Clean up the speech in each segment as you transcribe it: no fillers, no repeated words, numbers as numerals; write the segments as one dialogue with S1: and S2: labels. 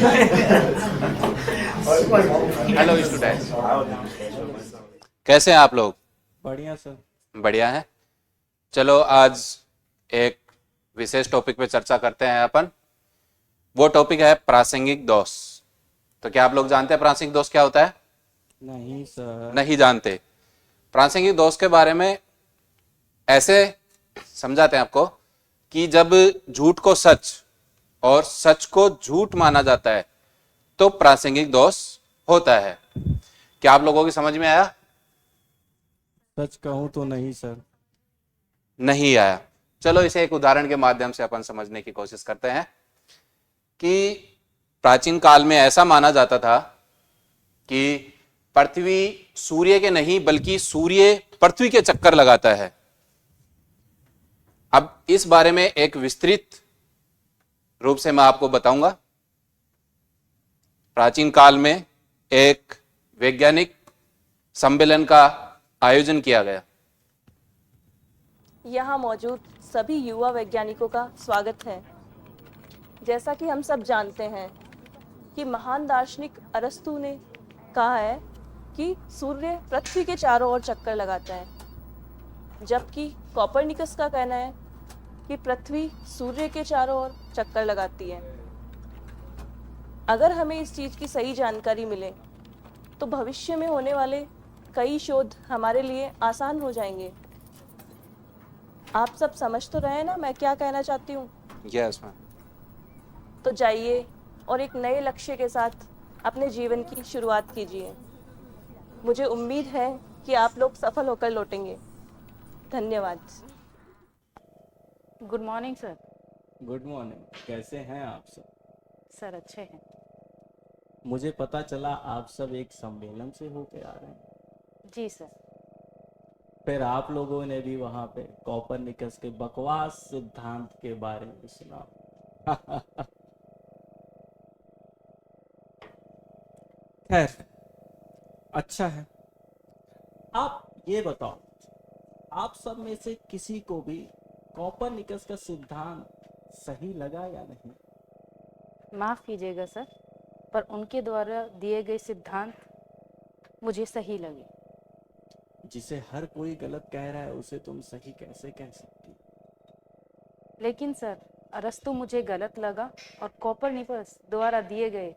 S1: Hello students, कैसे हैं आप लोग?
S2: बढ़िया सर।
S1: बढ़िया है। चलो आज एक विशेष टॉपिक पे चर्चा करते हैं अपन। वो टॉपिक है प्रासंगिक दोष। तो क्या आप लोग जानते हैं प्रासंगिक दोष क्या होता है?
S2: नहीं सर।
S1: नहीं जानते। प्रासंगिक दोष के बारे में ऐसे समझाते हैं आपको कि जब झूठ को सच और सच को झूठ माना जाता है तो प्रासंगिक दोष होता है। क्या आप लोगों की समझ में आया?
S2: सच कहूँ तो नहीं सर।
S1: नहीं आया। चलो इसे एक उदाहरण के माध्यम से अपन समझने की कोशिश करते हैं कि प्राचीन काल में ऐसा माना जाता था कि पृथ्वी सूर्य के नहीं बल्कि सूर्य पृथ्वी के चक्कर लगाता है। अब इस बारे में एक विस्तृत रूप से मैं आपको बताऊंगा। प्राचीन काल में एक वैज्ञानिक सम्मेलन का आयोजन किया गया।
S3: यहाँ मौजूद सभी युवा वैज्ञानिकों का स्वागत है। जैसा कि हम सब जानते हैं कि महान दार्शनिक अरस्तु ने कहा है कि सूर्य पृथ्वी के चारों ओर चक्कर लगाता है, जबकि कोपरनिकस का कहना है कि पृथ्वी सूर्य के चारों ओर चक्कर लगाती है। अगर हमें इस चीज़ की सही जानकारी मिले तो भविष्य में होने वाले कई शोध हमारे लिए आसान हो जाएंगे। आप सब समझ तो रहे हैं ना मैं क्या कहना चाहती हूँ?
S1: Yes ma'am.
S3: तो जाइए और एक नए लक्ष्य के साथ अपने जीवन की शुरुआत कीजिए। मुझे उम्मीद है कि आप लोग सफल होकर लौटेंगे। धन्यवाद।
S4: Good morning sir.
S2: Good morning. कैसे हैं आप सब?
S4: सर अच्छे हैं।
S2: मुझे पता चला आप सब एक सम्मेलन से होके आ रहे हैं।
S4: जी सर।
S2: फिर आप लोगों ने भी वहां पे कोपरनिकस के बकवास सिद्धांत के बारे में सुना। खैर, अच्छा है। आप ये बताओ, आप सब में से किसी को भी कोपरनिकस का सिद्धांत सही लगा या नहीं?
S4: माफ़ कीजिएगा सर, पर उनके द्वारा दिए गए सिद्धांत मुझे सही लगे।
S2: जिसे हर कोई गलत कह रहा है उसे तुम सही कैसे कह सकती?
S4: लेकिन सर अरस्तु मुझे गलत लगा और कोपरनिकस द्वारा दिए गए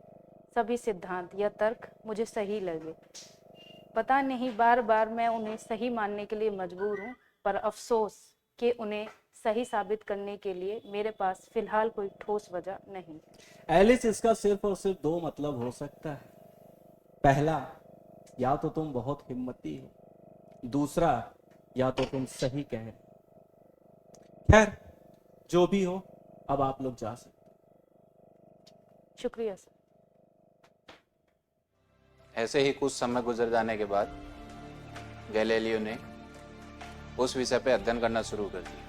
S4: सभी सिद्धांत या तर्क मुझे सही लगे। पता नहीं बार बार मैं उन्हें सही मानने के लिए मजबूर हूँ, पर अफसोस कि उन्हें सही साबित करने के लिए मेरे पास फिलहाल कोई ठोस वजह नहीं।
S2: एलिस, इसका सिर्फ और सिर्फ दो मतलब हो सकता है। पहला, या तो तुम बहुत हिम्मती हो, दूसरा या तो तुम सही कह रहे। खैर, जो भी हो, अब आप लोग जा सकते।
S4: शुक्रिया सर।
S1: ऐसे ही कुछ समय गुजर जाने के बाद गैलीलियो ने उस विषय पे अध्ययन करना शुरू कर दिया।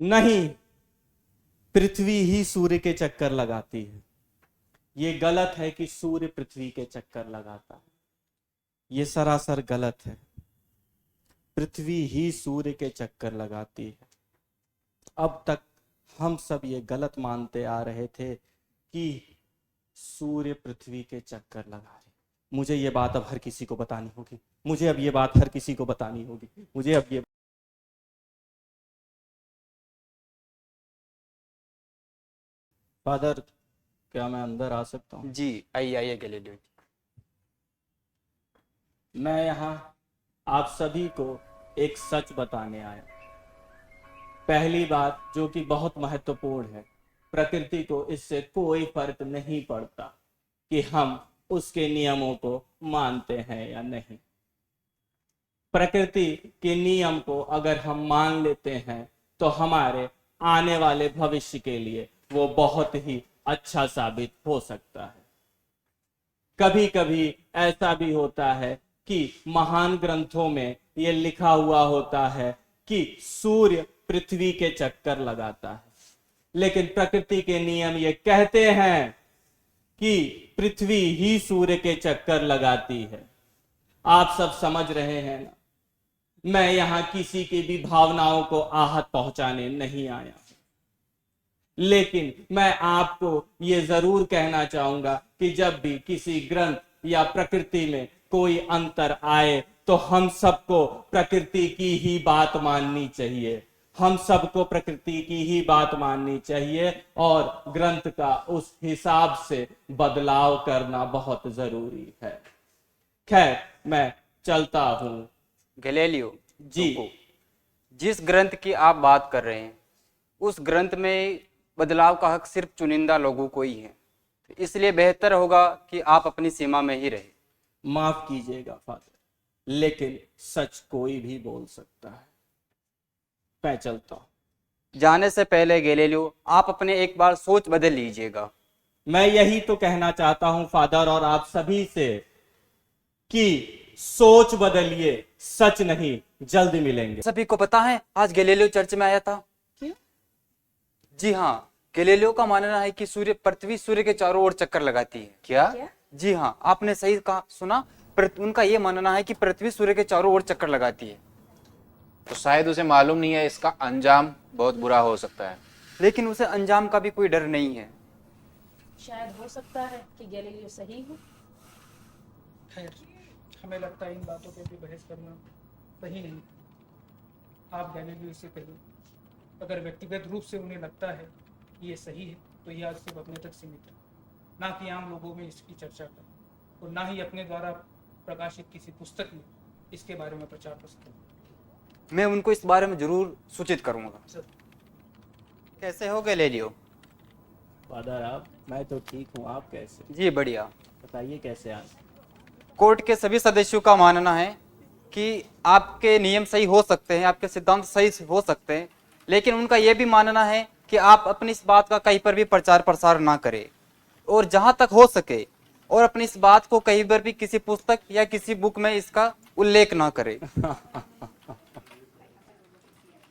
S2: नहीं, पृथ्वी ही सूर्य के चक्कर लगाती है। ये गलत है कि सूर्य पृथ्वी के चक्कर लगाता है। ये सरासर गलत है। पृथ्वी ही सूर्य के चक्कर लगाती है। अब तक हम सब ये गलत मानते आ रहे थे कि सूर्य पृथ्वी के चक्कर लगा रहे। मुझे ये बात अब हर किसी को बतानी होगी। मुझे अब ये बात हर किसी को बतानी होगी। मुझे अब ये फादर, क्या मैं अंदर आ सकता हूँ?
S5: जी आइए आइए गैलीलियो।
S2: मैं यहाँ आप सभी को एक सच बताने आया। पहली बात जो कि बहुत महत्वपूर्ण है, प्रकृति को इससे कोई फर्क नहीं पड़ता कि हम उसके नियमों को मानते हैं या नहीं। प्रकृति के नियम को अगर हम मान लेते हैं तो हमारे आने वाले भविष्य के लिए वो बहुत ही अच्छा साबित हो सकता है। कभी कभी ऐसा भी होता है कि महान ग्रंथों में ये लिखा हुआ होता है कि सूर्य पृथ्वी के चक्कर लगाता है, लेकिन प्रकृति के नियम ये कहते हैं कि पृथ्वी ही सूर्य के चक्कर लगाती है। आप सब समझ रहे हैं ना, मैं यहां किसी की भी भावनाओं को आहत पहुंचाने नहीं आया, लेकिन मैं आपको ये जरूर कहना चाहूंगा कि जब भी किसी ग्रंथ या प्रकृति में कोई अंतर आए तो हम सबको प्रकृति की ही बात माननी चाहिए। हम सबको प्रकृति की ही बात माननी चाहिए और ग्रंथ का उस हिसाब से बदलाव करना बहुत जरूरी है। खैर, मैं चलता हूं।
S5: गैलीलियो
S2: जी।
S5: रुको। जिस ग्रंथ की आप बात कर रहे हैं उस ग्रंथ में बदलाव का हक सिर्फ चुनिंदा लोगों को ही है, तो इसलिए बेहतर होगा कि आप अपनी सीमा में ही रहे।
S2: माफ कीजिएगा फादर, लेकिन सच कोई भी बोल सकता है। मैं चलता हूं।
S5: जाने से पहले गैलीलियो आप अपने एक बार सोच बदल लीजिएगा।
S2: मैं यही तो कहना चाहता हूं फादर और आप सभी से कि सोच बदलिए, सच नहीं जल्द मिलेंगे।
S5: सभी को पता है आज गैलीलियो चर्च में आया था।
S3: क्यों?
S5: जी हाँ, गैलीलियो का मानना है कि पृथ्वी सूर्य के चारों ओर चक्कर लगाती है।
S1: क्या?
S5: जी हाँ, आपने सही कहा, सुना। उनका ये मानना है कि पृथ्वी सूर्य के चारों ओर चक्कर लगाती है।
S1: तो शायद उसे मालूम नहीं है इसका अंजाम बहुत बुरा हो सकता है।
S5: लेकिन उसे अंजाम का भी कोई डर नहीं है।
S3: शायद हो सकता है कि गैलीलियो सही हो।
S6: खैर, हमें लगता है इन बातों पे भी बहस करना सही नहीं। आप गैलीलियो से कहिए, अगर व्यक्तिगत रूप से उन्हें लगता है कि ये सही है तो ये आज सिर्फ अपने तक सीमित है, ना कि आम लोगों में इसकी चर्चा कर, और ना ही अपने द्वारा प्रकाशित किसी पुस्तक में इसके बारे में प्रचार प्रसार।
S5: मैं उनको इस बारे में जरूर सूचित करूंगा।
S6: सर,
S5: कैसे हो गैलीलियो?
S2: फादर आप, मैं तो ठीक हूं, आप कैसे?
S5: जी बढ़िया।
S2: बताइए कैसे आज?
S5: कोर्ट के सभी सदस्यों का मानना है कि आपके नियम सही हो सकते हैं, आपके सिद्धांत सही हो सकते हैं, लेकिन उनका यह भी मानना है कि आप अपनी इस बात का कहीं पर भी प्रचार प्रसार ना करें, और जहां तक हो सके और अपनी इस बात को कहीं पर भी किसी पुस्तक या किसी बुक में इसका उल्लेख ना करें।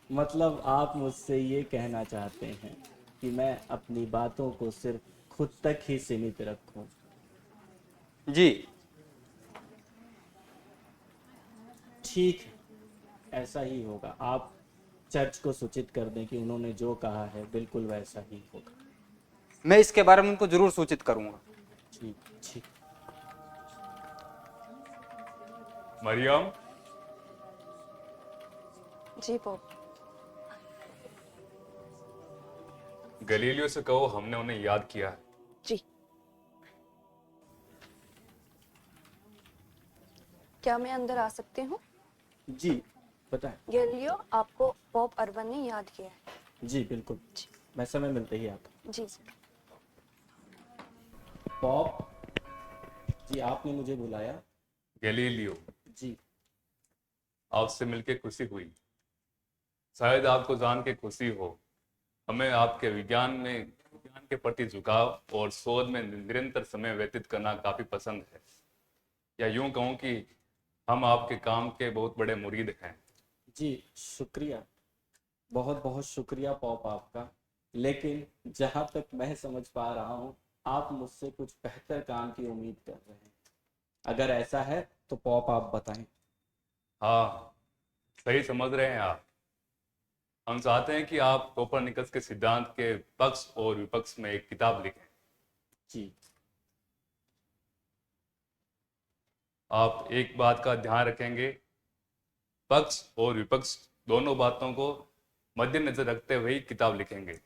S2: मतलब आप मुझसे ये कहना चाहते हैं कि मैं अपनी बातों को सिर्फ खुद तक ही सीमित रखूं?
S5: जी
S2: ठीक है, ऐसा ही होगा। आप चर्च को सूचित कर दें कि उन्होंने जो कहा है बिल्कुल वैसा ही होगा।
S5: मैं इसके बारे में उनको जरूर सूचित करूंगा।
S2: ठीक ठीक।
S7: मरियम,
S3: जी पोप।
S7: गलीलियो से कहो हमने उन्हें याद किया है।
S3: जी। क्या मैं अंदर आ सकती हूँ?
S2: जी बताएं।
S3: गैलीलियो, आपको पोप अर्बन ने याद किया है।
S2: जी बिल्कुल, मैं समय मिलते ही आता हूं।
S3: जी।
S2: पॉप जी, आपने मुझे बुलाया?
S7: गलीलियो,
S2: जी।
S7: आपसे मिलकर खुशी हुई। शायद आपको जान के खुशी हो, हमें आपके विज्ञान के प्रति झुकाव और शोध में निरंतर समय व्यतीत करना काफी पसंद है, या यूं कहूं कि हम आपके काम के बहुत बड़े मुरीद हैं।
S2: जी शुक्रिया, बहुत बहुत शुक्रिया पॉप आपका, लेकिन जहां तक मैं समझ पा रहा हूं आप मुझसे कुछ बेहतर काम की उम्मीद कर रहे हैं। अगर ऐसा है तो पॉप आप बताएं।
S7: हाँ, सही समझ रहे हैं आप। हम चाहते हैं कि आप कोपरनिकस के सिद्धांत के पक्ष और विपक्ष में एक किताब लिखें।
S2: जी।
S7: आप एक बात का ध्यान रखेंगे, पक्ष और विपक्ष दोनों बातों को मद्देनजर रखते हुए ही किताब लिखेंगे।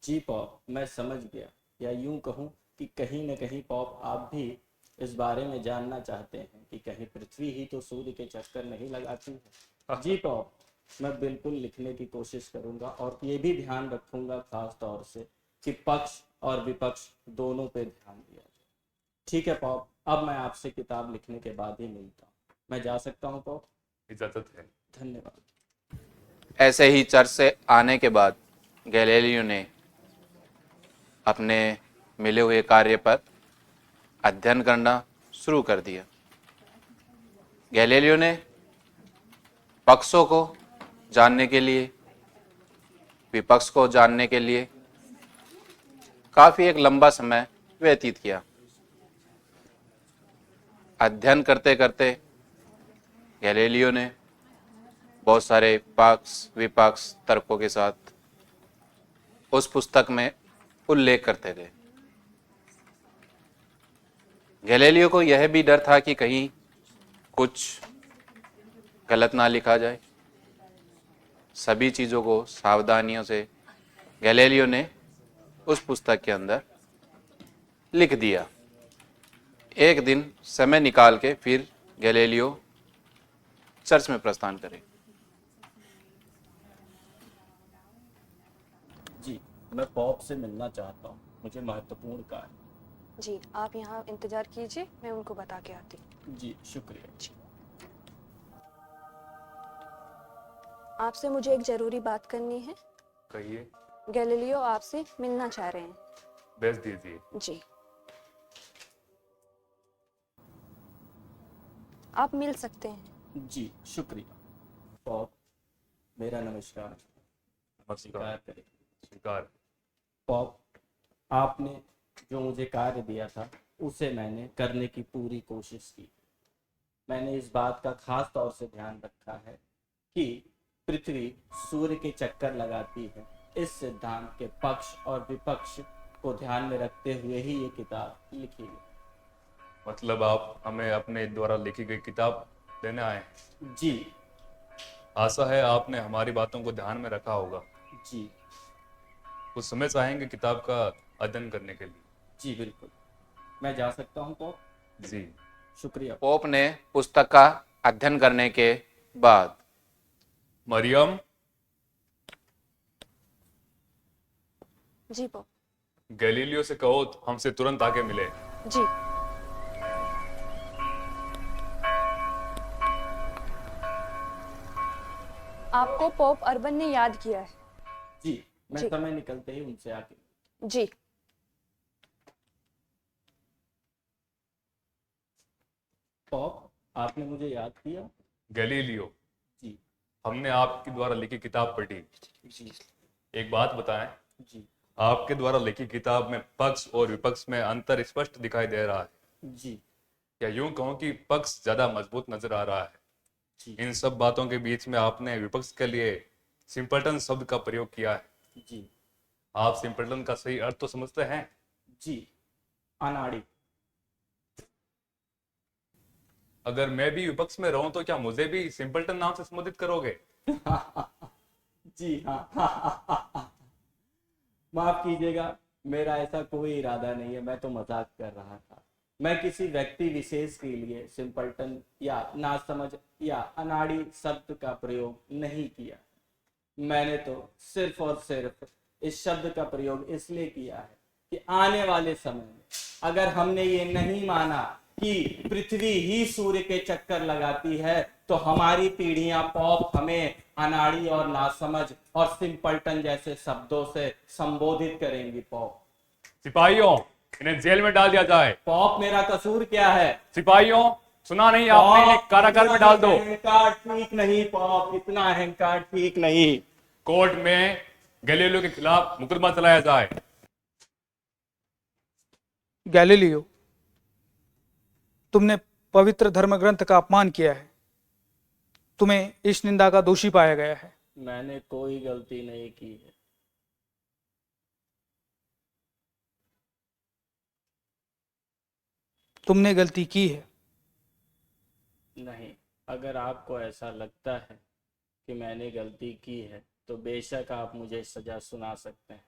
S2: जी पॉप, मैं समझ गया, या यूं कहूं कि कहीं न कहीं पॉप आप भी इस बारे में जानना चाहते हैं कि कहीं पृथ्वी ही तो सूर्य के चक्कर नहीं लगाती है। जी पॉप, मैं बिल्कुल लिखने की कोशिश करूंगा और ये भी ध्यान रखूंगा खास तौर से कि पक्ष और विपक्ष दोनों पे ध्यान दिया जाए। ठीक है पॉप, अब मैं आपसे किताब लिखने के बाद ही मिलता हूँ। मैं जा सकता हूँ पॉप?
S7: इजाजत है।
S2: धन्यवाद।
S1: ऐसे ही चर्च से आने के बाद गैलीलियो ने अपने मिले हुए कार्य पर अध्ययन करना शुरू कर दिया। गैलीलियो ने पक्षों को जानने के लिए, विपक्ष को जानने के लिए काफी एक लंबा समय व्यतीत किया। अध्ययन करते करते गैलीलियो ने बहुत सारे पक्ष विपक्ष तर्कों के साथ उस पुस्तक में उल्लेख करते गए। गैलीलियो को यह भी डर था कि कहीं कुछ गलत ना लिखा जाए। सभी चीज़ों को सावधानियों से गैलीलियो ने उस पुस्तक के अंदर लिख दिया। एक दिन समय निकाल के फिर गैलीलियो चर्च में प्रस्थान करे।
S2: जी, मैं पॉप से मिलना चाहता हूँ, मुझे महत्वपूर्ण कार्य।
S8: जी, आप यहाँ इंतजार कीजिए, मैं उनको बता के आती हूँ।
S2: जी शुक्रिया। जी
S8: आपसे मुझे एक जरूरी बात करनी है।
S7: कहिए।
S8: गैलीलियो आपसे मिलना चाह रहे हैं।
S7: भेज दीजिए।
S8: जी, आप मिल सकते हैं।
S2: जी शुक्रिया। पॉप, मेरा नमस्कार।
S7: नमस्कार।
S2: स्वीकार करें।
S7: स्वीकार।
S2: पॉप, आपने जो मुझे कार्य दिया था उसे मैंने करने की पूरी कोशिश की। मैंने इस बात का खास तौर से ध्यान रखा है कि पृथ्वी सूर्य के चक्कर लगाती है। इस सिद्धांत के पक्ष और विपक्ष को ध्यान में रखते हुए ही ये किताब लिखी गई।
S7: मतलब आप हमें अपने द्वारा लिखी गई किताब देने आए हैं।
S2: जी
S7: आशा है आपने हमारी बातों को ध्यान में रखा होगा।
S2: जी
S7: कुछ समय चाहेंगे किताब का अध्ययन करने के लिए।
S2: जी बिल्कुल, मैं जा सकता हूँ पॉप?
S7: जी।
S2: शुक्रिया।
S1: पोप ने पुस्तक का अध्ययन करने के बाद
S7: मरियम।
S8: जी पॉप।
S7: गैलीलियो से कहो हमसे तुरंत आके मिले।
S8: जी। आपको पोप अर्बन ने याद किया है।
S2: जी, मैं
S8: जी।
S2: समय निकलते ही उनसे आके।
S8: जी।
S2: पॉप, आपने मुझे याद किया?
S7: गैलीलियो,
S2: जी
S7: हमने आपके द्वारा लिखी किताब पढ़ी।
S2: जी
S7: एक बात बताएं,
S2: जी
S7: आपके द्वारा लिखी किताब में पक्ष और विपक्ष में अंतर स्पष्ट दिखाई दे रहा है।
S2: जी
S7: या यूं कहूं कि पक्ष ज्यादा मजबूत नजर आ रहा है।
S2: जी
S7: इन सब बातों के बीच में आपने विपक्ष के लिए सिंपल्टन शब्द का प्रयोग किया है।
S2: जी
S7: आप सिंपल्टन का सही अर्थ तो समझते हैं?
S2: जी अनाड़ी।
S7: अगर मैं भी विपक्ष में रहूं तो क्या मुझे भी सिंपल्टन नाम से संबोधित करोगे?
S2: जी हाँ। माफ कीजिएगा, मेरा ऐसा कोई इरादा नहीं है, मैं तो मजाक कर रहा था। मैं किसी व्यक्ति विशेष के लिए सिंपल्टन या नासमझ या अनाड़ी शब्द का प्रयोग नहीं किया। मैंने तो सिर्फ और सिर्फ इस शब्द का प्रयोग इसलिए किया है कि आने वाले समय में अगर हमने ये नहीं माना कि पृथ्वी ही सूर्य के चक्कर लगाती है तो हमारी पीढ़ियां पॉप हमें अनाड़ी और नासमझ और सिंपल्टन जैसे शब्दों से संबोधित करेंगी। पॉप,
S7: सिपाहियों, इन्हें जेल में डाल दिया जाए।
S2: पॉप, मेरा कसूर क्या है?
S7: सिपाहियों, सुना नहीं आपने? इन्हें कारागार में डाल दो।
S2: अहंकार ठीक नहीं पॉप, इतना अहंकार ठीक नहीं।
S7: कोर्ट में गैलीलियो के खिलाफ मुकदमा चलाया जाए।
S6: गैलीलियो, तुमने पवित्र धर्म ग्रंथ का अपमान किया है। तुम्हें इस निंदा का दोषी पाया गया है।
S2: मैंने कोई गलती नहीं की है।
S6: तुमने गलती की है।
S2: नहीं, अगर आपको ऐसा लगता है कि मैंने गलती की है तो बेशक आप मुझे सजा सुना सकते हैं,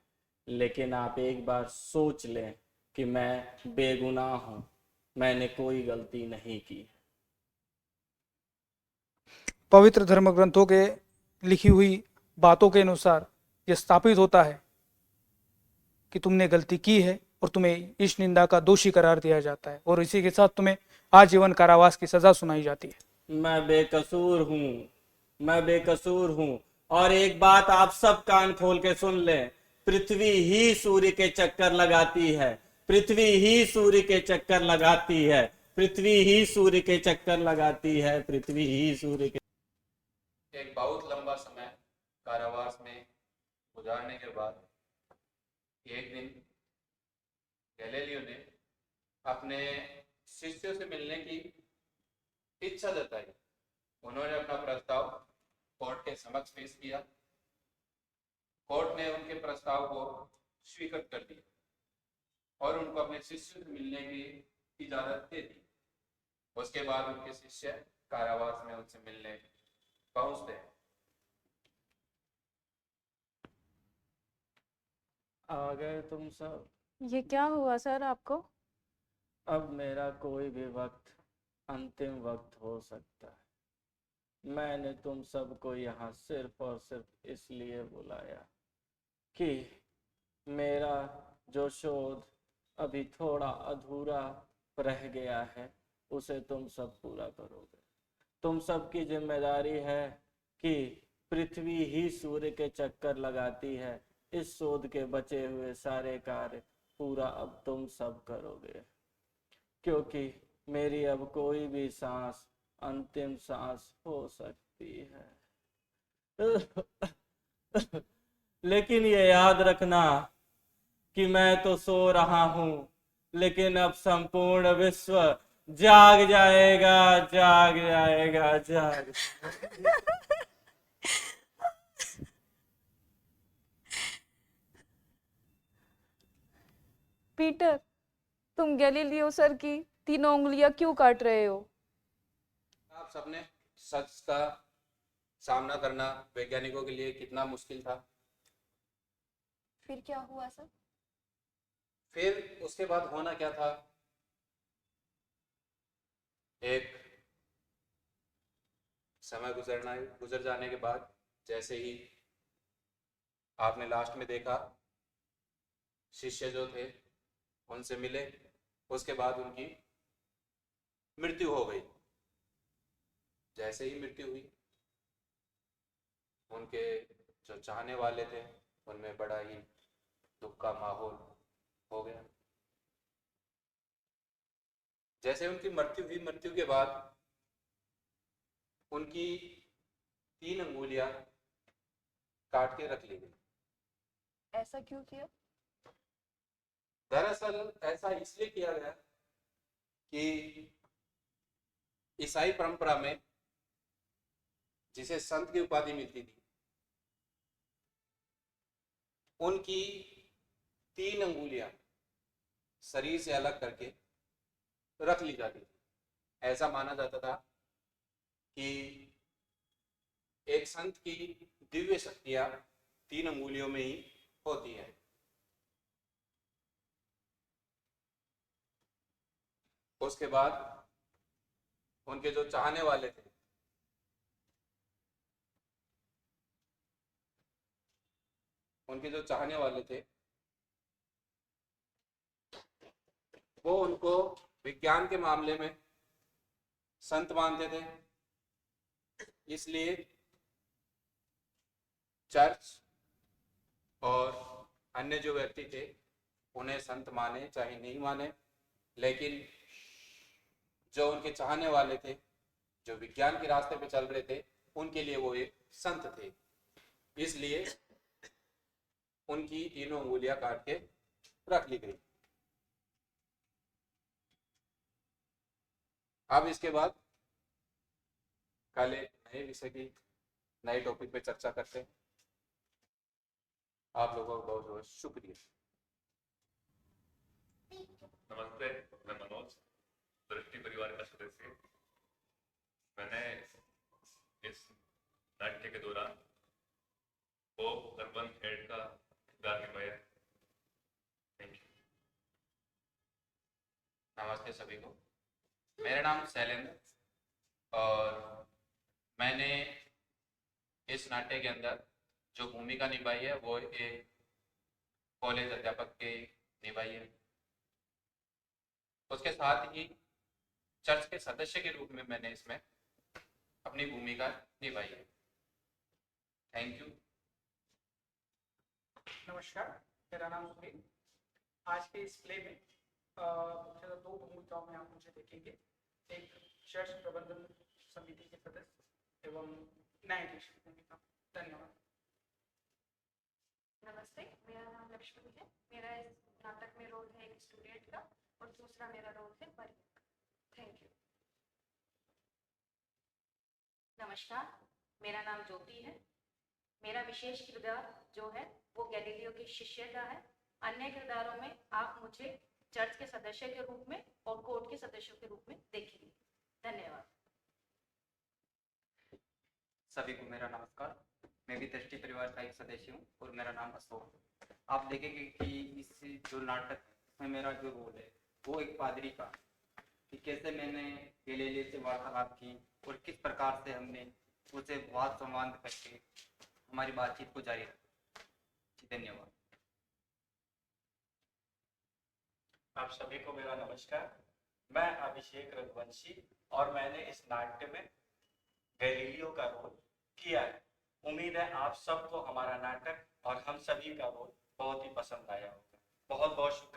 S2: लेकिन आप एक बार सोच लें कि मैं बेगुनाह हूं, मैंने कोई गलती नहीं की।
S6: पवित्र धर्म ग्रंथों के लिखी हुई बातों के अनुसार यह स्थापित होता है कि तुमने गलती की है और तुम्हें इस निंदा का दोषी करार दिया जाता है और इसी के साथ तुम्हें आजीवन कारावास की सजा सुनाई जाती है।
S2: मैं बेकसूर हूँ, मैं बेकसूर हूँ और एक बात आप सब कान खोल के सुन लें, पृथ्वी ही सूर्य के चक्कर लगाती है, पृथ्वी ही सूर्य के चक्कर लगाती है, पृथ्वी ही सूर्य के चक्कर लगाती है, पृथ्वी ही सूर्य के।
S1: एक बहुत लंबा समय कारावास में गुजारने के बाद एक दिन गैलीलियो ने अपने शिष्यों से मिलने की इच्छा जताई। उन्होंने अपना प्रस्ताव कोर्ट के समक्ष पेश किया। कोर्ट ने उनके प्रस्ताव को स्वीकार कर दिया और उनको अपने शिष्यों से मिलने की इजाजत दे दी। उसके बाद उनके शिष्य कारावास में उनसे मिलने पहुंचते हैं।
S2: आ गए तुम सब।
S4: ये क्या हुआ सर आपको?
S2: अब मेरा कोई भी वक्त अंतिम वक्त हो सकता है। मैंने तुम सबको यहाँ सिर्फ और सिर्फ इसलिए बुलाया कि मेरा जो शोध अभी थोड़ा अधूरा रह गया है उसे तुम सब पूरा करोगे। तुम सबकी जिम्मेदारी है कि पृथ्वी ही सूर्य के चक्कर लगाती है, इस शोध के बचे हुए सारे कार्य पूरा अब तुम सब करोगे, क्योंकि मेरी अब कोई भी सांस अंतिम सांस हो सकती है। लेकिन ये याद रखना कि मैं तो सो रहा हूं, लेकिन अब संपूर्ण विश्व जाग जाएगा, जाग जाएगा, जाग।
S4: पीटर, तुम गैलीलियो सर की 3 उंगलियां क्यों काट रहे हो?
S1: आप सबने सच का सामना करना वैज्ञानिकों के लिए कितना मुश्किल था।
S8: फिर क्या हुआ सर?
S1: फिर उसके बाद होना क्या था, एक समय गुजर जाने के बाद जैसे ही आपने लास्ट में देखा शिष्य जो थे उनसे मिले, उसके बाद उनकी मृत्यु हो गई। जैसे ही मृत्यु हुई उनके जो चाहने वाले थे उनमें बड़ा ही दुख का माहौल हो गया। जैसे उनकी मृत्यु हुई, मृत्यु के बाद उनकी 3 अंगुलियां काट के रख ली गई।
S8: ऐसा क्यों किया?
S1: दरअसल ऐसा इसलिए किया गया कि ईसाई परंपरा में जिसे संत की उपाधि मिलती थी, उनकी 3 अंगुलियां शरीर से अलग करके रख ली जाती थी। ऐसा माना जाता था कि एक संत की दिव्य शक्तियां 3 अंगुलियों में ही होती है। उसके बाद उनके जो चाहने वाले थे वो उनको विज्ञान के मामले में संत मानते थे। इसलिए चर्च और अन्य जो व्यक्ति थे उन्हें संत माने चाहे नहीं माने, लेकिन जो उनके चाहने वाले थे, जो विज्ञान के रास्ते पे चल रहे थे, उनके लिए वो एक संत थे। इसलिए उनकी 3 अंगुलियां काट के रख ली गई। अब इसके बाद कल एक नए विषय की नए टॉपिक पे चर्चा करते हैं। आप लोगों का बहुत बहुत शुक्रिया।
S7: नमस्ते, मैं मनोज, दृष्टि परिवार का सदस्य। मैंने इस नाट्य के दौरान पोप अर्बन हेड का किरदार निभाया। Thank you.
S1: नमस्ते सभी को, मेरा नाम शैलेंद्र और मैंने इस नाट्य के अंदर जो भूमिका निभाई है वो एक कॉलेज अध्यापक की निभाई है। उसके साथ ही चर्च के सदस्य के रूप में मैंने इसमें अपनी भूमिका निभाई है। Thank you.
S6: नमस्कार, मेरा नाम सुनील। आज के इस प्ले में मुख्यतः दो भूमिकाओं में आप मुझे देखेंगे, एक चर्च प्रबंधन समिति के सदस्य एवं न्यायाधीश की भूमिका। धन्यवाद।
S9: नमस्ते, मेरा नाम लक्ष्मी है। मेरा इस नाटक में रोल है एक स्टूडेंट का और दूसरा मेरा रोल है परिणय। Thank you.
S4: नमस्कार, मेरा नाम ज्योति है। मेरा विशेष किरदार जो है वो गैलीलियो के शिष्य का है। अन्य किरदारों में आप मुझे चर्च के सदस्य के रूप में और कोर्ट के सदस्यों के रूप में देखेंगे। धन्यवाद।
S5: सभी को मेरा नमस्कार। मैं भी दृष्टि परिवार का एक सदस्य हूँ और मेरा नाम अशोक है। आप देखेंगे कि इस जो नाटक में मेरा जो रोल है वो एक पादरी का, कि कैसे मैंने गैलीलियो से वार्तालाप की और किस प्रकार से हमने उसे वाद संवाद करके हमारी बातचीत को जारी रखा। जी, धन्यवाद।
S10: आप सभी को मेरा नमस्कार। मैं अभिषेक रघुवंशी और मैंने इस नाट्य में गैलीलियो का रोल किया है। उम्मीद है आप सबको हमारा नाटक और हम सभी का रोल बहुत ही पसंद आया होगा। बहुत बहुत शुक्रिया।